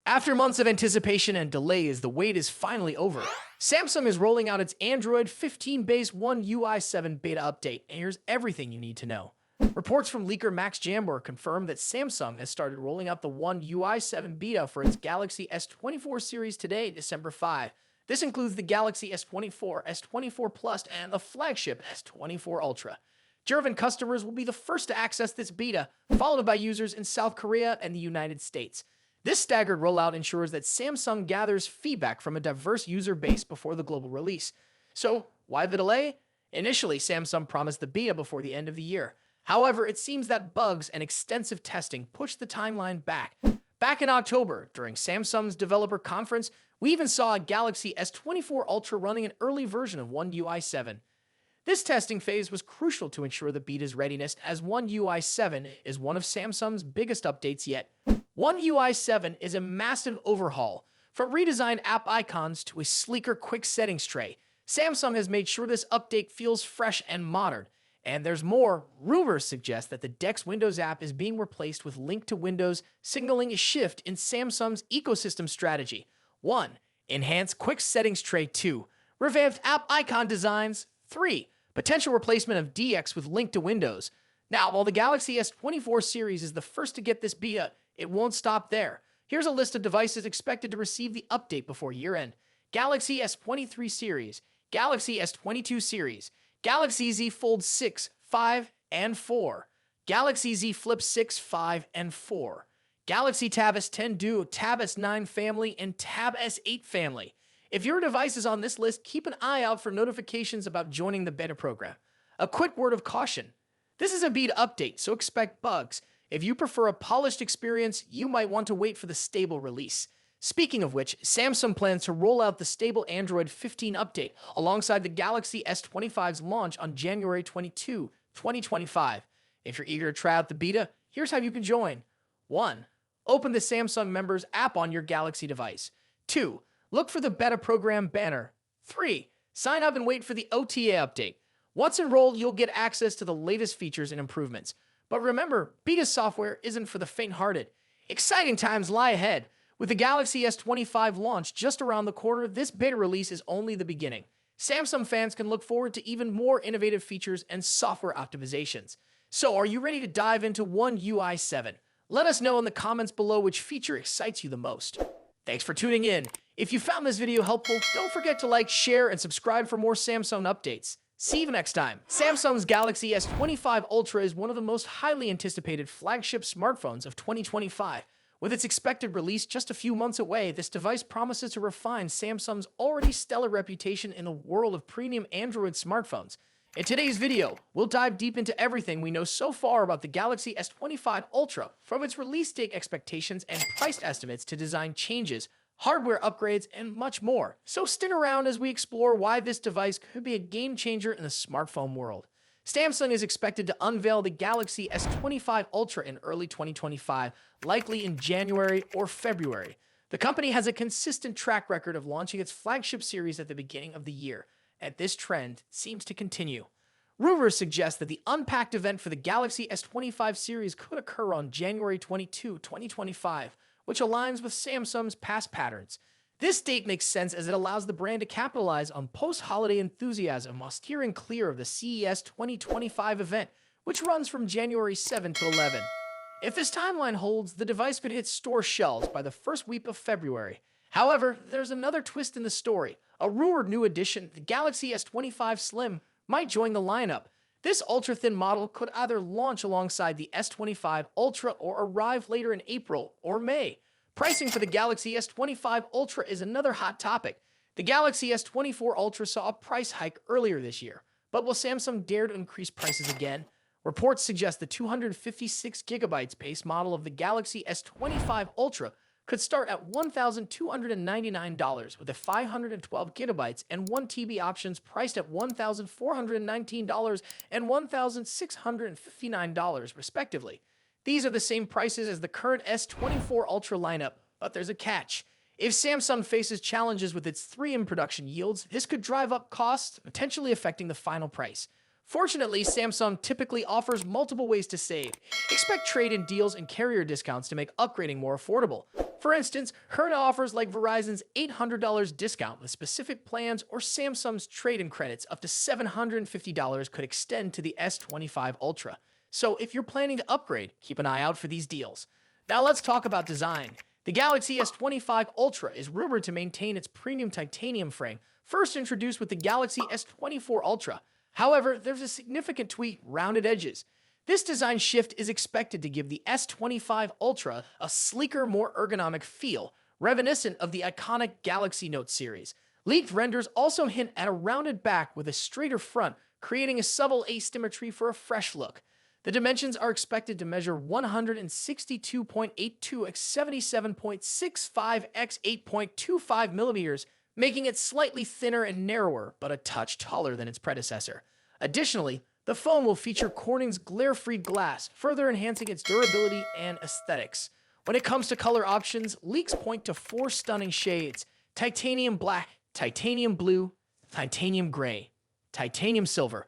After months of anticipation and delays, the wait is finally over. Samsung is rolling out its Android 15-based One UI 7 beta update, and here's everything you need to know. Reports from leaker Max Jambor confirm that Samsung has started rolling out the One UI 7 beta for its Galaxy S24 series today, December 5. This includes the Galaxy S24, S24 Plus, and the flagship S24 Ultra. German customers will be the first to access this beta, followed by users in South Korea and the United States. This staggered rollout ensures that Samsung gathers feedback from a diverse user base before the global release. So, why the delay? Initially, Samsung promised the beta before the end of the year. However, it seems that bugs and extensive testing pushed the timeline back. Back in October, during Samsung's developer conference, we even saw a Galaxy S24 Ultra running an early version of One UI 7. This testing phase was crucial to ensure the beta's readiness, as One UI 7 is one of Samsung's biggest updates yet. One UI 7 is a massive overhaul. From redesigned app icons to a sleeker quick settings tray, Samsung has made sure this update feels fresh and modern. And there's more. Rumors suggest that the DeX Windows app is being replaced with Link to Windows, signaling a shift in Samsung's ecosystem strategy. 1. Enhanced quick settings tray. 2. Revamped app icon designs. 3. Potential replacement of DeX with Link to Windows. Now, while the Galaxy S24 series is the first to get this beta, it won't stop there. Here's a list of devices expected to receive the update before year-end. Galaxy S23 series, Galaxy S22 series, Galaxy Z Fold 6, 5, and 4, Galaxy Z Flip 6, 5, and 4, Galaxy Tab S10 Duo, Tab S9 family, and Tab S8 family. If your device is on this list, keep an eye out for notifications about joining the beta program. A quick word of caution. This is a beta update, so expect bugs. If you prefer a polished experience, you might want to wait for the stable release. Speaking of which, Samsung plans to roll out the stable Android 15 update alongside the Galaxy S25's launch on January 22, 2025. If you're eager to try out the beta, here's how you can join. 1. Open the Samsung Members app on your Galaxy device. 2. Look for the beta program banner. 3. Sign up and wait for the OTA update. Once enrolled, you'll get access to the latest features and improvements. But remember, beta software isn't for the faint-hearted. Exciting times lie ahead. With the Galaxy S25 launch just around the corner, this beta release is only the beginning. Samsung fans can look forward to even more innovative features and software optimizations. So, are you ready to dive into One UI 7? Let us know in the comments below which feature excites you the most. Thanks for tuning in. If you found this video helpful, don't forget to like, share, and subscribe for more Samsung updates. See you next time. Samsung's Galaxy S25 Ultra is one of the most highly anticipated flagship smartphones of 2025. With its expected release just a few months away, this device promises to refine Samsung's already stellar reputation in the world of premium Android smartphones. In today's video, we'll dive deep into everything we know so far about the Galaxy S25 Ultra, from its release date expectations and price estimates to design changes, hardware upgrades, and much more. So stick around as we explore why this device could be a game changer in the smartphone world. Samsung is expected to unveil the Galaxy S25 Ultra in early 2025, likely in January or February. The company has a consistent track record of launching its flagship series at the beginning of the year, and this trend seems to continue. Rumors suggest that the Unpacked event for the Galaxy S25 series could occur on January 22, 2025, which aligns with Samsung's past patterns. This date makes sense as it allows the brand to capitalize on post-holiday enthusiasm while steering clear of the CES 2025 event, which runs from January 7 to 11. If this timeline holds, the device could hit store shelves by the first week of February. However, there's another twist in the story. A rumored new addition, the Galaxy S25 Slim, might join the lineup. This ultra-thin model could either launch alongside the S25 Ultra or arrive later in April or May. Pricing for the Galaxy S25 Ultra is another hot topic. The Galaxy S24 Ultra saw a price hike earlier this year, but will Samsung dare to increase prices again? Reports suggest the 256GB base model of the Galaxy S25 Ultra could start at $1,299 with a 512GB and 1TB options priced at $1,419 and $1,659 respectively. These are the same prices as the current S24 Ultra lineup, but there's a catch. If Samsung faces challenges with its 3M production yields, this could drive up costs, potentially affecting the final price. Fortunately, Samsung typically offers multiple ways to save. Expect trade-in deals and carrier discounts to make upgrading more affordable. For instance, current offers like Verizon's $800 discount with specific plans or Samsung's trade-in credits up to $750 could extend to the S25 Ultra. So if you're planning to upgrade, keep an eye out for these deals. Now let's talk about design. The Galaxy S25 Ultra is rumored to maintain its premium titanium frame, first introduced with the Galaxy S24 Ultra. However, there's a significant tweak: rounded edges. This design shift is expected to give the S25 Ultra a sleeker, more ergonomic feel, reminiscent of the iconic Galaxy Note series. Leaked renders also hint at a rounded back with a straighter front, creating a subtle asymmetry for a fresh look. The dimensions are expected to measure 162.82 x 77.65 x 8.25 millimeters, making it slightly thinner and narrower, but a touch taller than its predecessor. Additionally, the phone will feature Corning's glare-free glass, further enhancing its durability and aesthetics. When it comes to color options, leaks point to 4 stunning shades: titanium black, titanium blue, titanium gray, titanium silver.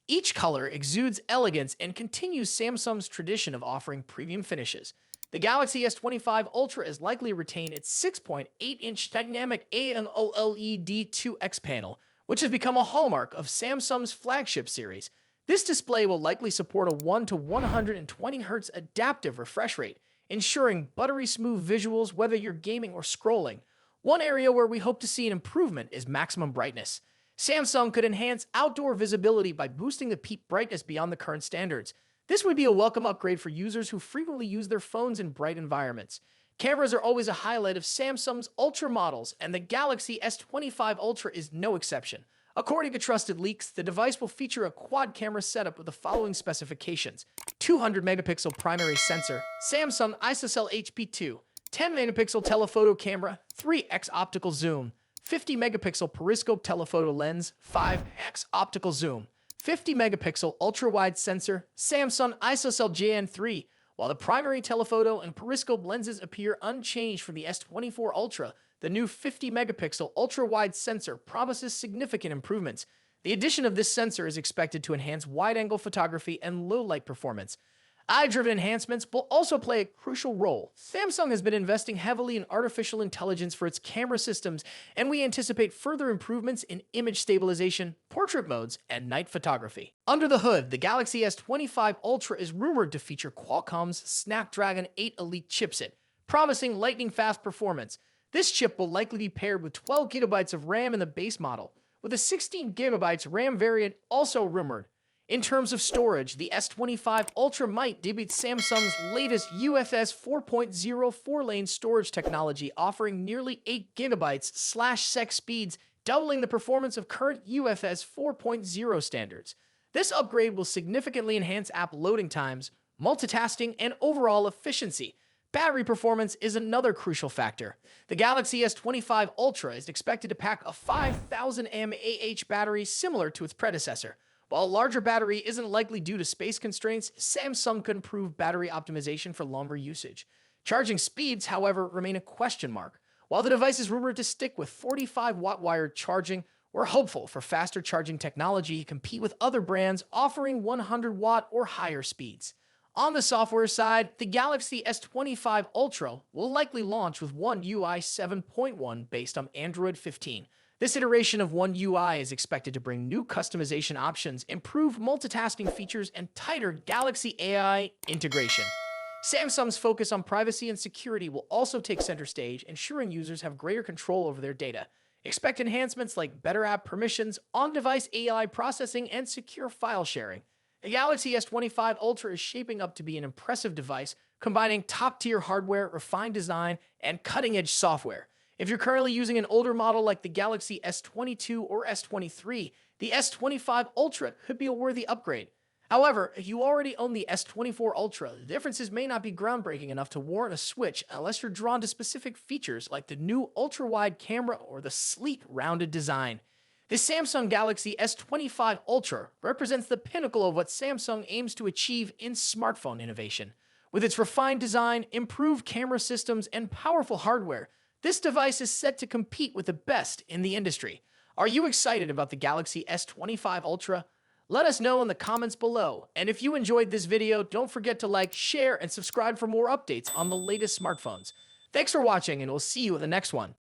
Each color exudes elegance and continues Samsung's tradition of offering premium finishes. The Galaxy S25 Ultra is likely to retain its 6.8-inch dynamic AMOLED 2X panel, which has become a hallmark of Samsung's flagship series. This display will likely support a 1 to 120 Hz adaptive refresh rate, ensuring buttery smooth visuals whether you're gaming or scrolling. One area where we hope to see an improvement is maximum brightness. Samsung could enhance outdoor visibility by boosting the peak brightness beyond the current standards. This would be a welcome upgrade for users who frequently use their phones in bright environments. Cameras are always a highlight of Samsung's Ultra models, and the Galaxy S25 Ultra is no exception. According to trusted leaks, the device will feature a quad-camera setup with the following specifications: 200-megapixel primary sensor, Samsung ISOCELL HP2, 10-megapixel telephoto camera, 3x optical zoom, 50-megapixel periscope telephoto lens, 5x optical zoom, 50-megapixel ultra-wide sensor, Samsung ISOCELL JN3. While the primary telephoto and periscope lenses appear unchanged from the S24 Ultra, the new 50-megapixel ultra-wide sensor promises significant improvements. The addition of this sensor is expected to enhance wide-angle photography and low-light performance. Eye-driven enhancements will also play a crucial role. Samsung has been investing heavily in artificial intelligence for its camera systems, and we anticipate further improvements in image stabilization, portrait modes, and night photography. Under the hood, the Galaxy S25 Ultra is rumored to feature Qualcomm's Snapdragon 8 Elite chipset, promising lightning-fast performance. This chip will likely be paired with 12 GB of RAM in the base model, with a 16 GB RAM variant also rumored. In terms of storage, the S25 Ultra might debut Samsung's latest UFS 4.0 4-lane storage technology, offering nearly 8 GB/sec speeds, doubling the performance of current UFS 4.0 standards. This upgrade will significantly enhance app loading times, multitasking, and overall efficiency. Battery performance is another crucial factor. The Galaxy S25 Ultra is expected to pack a 5,000 mAh battery similar to its predecessor. While a larger battery isn't likely due to space constraints, Samsung could improve battery optimization for longer usage. Charging speeds, however, remain a question mark. While the device is rumored to stick with 45-watt wired charging, we're hopeful for faster charging technology to compete with other brands offering 100-watt or higher speeds. On the software side, the Galaxy S25 Ultra will likely launch with One UI 7.1 based on Android 15. This iteration of One UI is expected to bring new customization options, improved multitasking features, and tighter Galaxy AI integration. Samsung's focus on privacy and security will also take center stage, ensuring users have greater control over their data. Expect enhancements like better app permissions, on-device AI processing, and secure file sharing. The Galaxy S25 Ultra is shaping up to be an impressive device, combining top-tier hardware, refined design, and cutting-edge software. If you're currently using an older model like the Galaxy S22 or S23, the S25 Ultra could be a worthy upgrade. However, if you already own the S24 Ultra, the differences may not be groundbreaking enough to warrant a switch unless you're drawn to specific features like the new ultra-wide camera or the sleek, rounded design. The Samsung Galaxy S25 Ultra represents the pinnacle of what Samsung aims to achieve in smartphone innovation. With its refined design, improved camera systems, and powerful hardware, this device is set to compete with the best in the industry. Are you excited about the Galaxy S25 Ultra? Let us know in the comments below. And if you enjoyed this video, don't forget to like, share, and subscribe for more updates on the latest smartphones. Thanks for watching, and we'll see you in the next one.